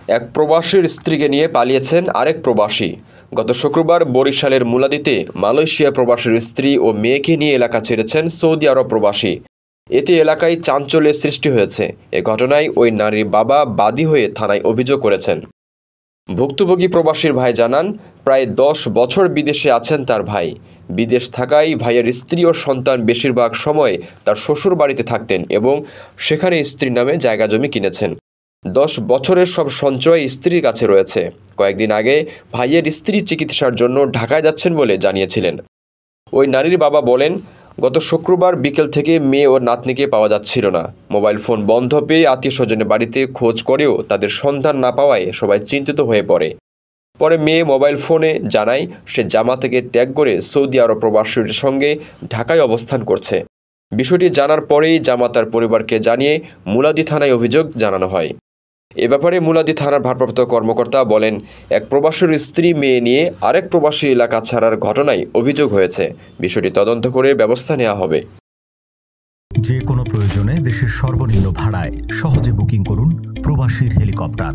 এক প্রবাসীর স্ত্রীকে নিয়ে পালিয়েছেন আরেক প্রবাসী। গত শুক্রবার বরিশালের মুলাদীতে মালয়েশিয়া প্রবাসীর স্ত্রী ও মেয়েকে নিয়ে এলাকা ছেড়েছেন সৌদি আরব প্রবাসী। এতে এলাকায় চাঞ্চল্যের সৃষ্টি হয়েছে। এ ঘটনায় ওই নারীর বাবা বাদী হয়ে থানায় অভিযোগ করেছেন। ভুক্তভোগী প্রবাসীর ভাই জানান, প্রায় 10 বছর বিদেশে আছেন তার ভাই। বিদেশ থাকায় ভাইয়ের স্ত্রী ও সন্তান বেশিরভাগ সময় তার শ্বশুর বাড়িতে থাকতেন এবং সেখানে স্ত্রীর নামে জায়গা জমি কিনেছেন। 10 বছরের সব সঞ্চয় স্ত্রীর কাছে রয়েছে। কয়েকদিন আগে ভাইয়ের স্ত্রী চিকিৎসার জন্য ঢাকায় যাচ্ছেন বলে জানিয়েছিলেন। ওই নারীর বাবা বলেন, গত শুক্রবার বিকেল থেকে মেয়ে ও নাতনিকে পাওয়া যাচ্ছিল না। মোবাইল ফোন বন্ধ পেয়ে আত্মীয় স্বজনের বাড়িতে খোঁজ করেও তাদের সন্ধান না পাওয়ায় সবাই চিন্তিত হয়ে পড়ে। পরে মেয়ে মোবাইল ফোনে জানায় সে জামাতাকে ত্যাগ করে সৌদি আরব প্রবাসীর সঙ্গে ঢাকায় অবস্থান করছে। বিষয়টি জানার পরেই জামাতার পরিবারকে জানিয়ে মুলাদী থানায় অভিযোগ জানানো হয়। এ ব্যাপারে মুলাদী থানার ভারপ্রাপ্ত কর্মকর্তা বলেন, এক প্রবাসীর স্ত্রী মেয়ে নিয়ে আরেক প্রবাসী এলাকা ছাড়ার ঘটনায় অভিযোগ হয়েছে। বিষয়টি তদন্ত করে ব্যবস্থা নেওয়া হবে। যে কোনো প্রয়োজনে দেশের সর্বনিম্ন ভাড়ায় সহজে বুকিং করুন প্রবাসীর হেলিকপ্টার।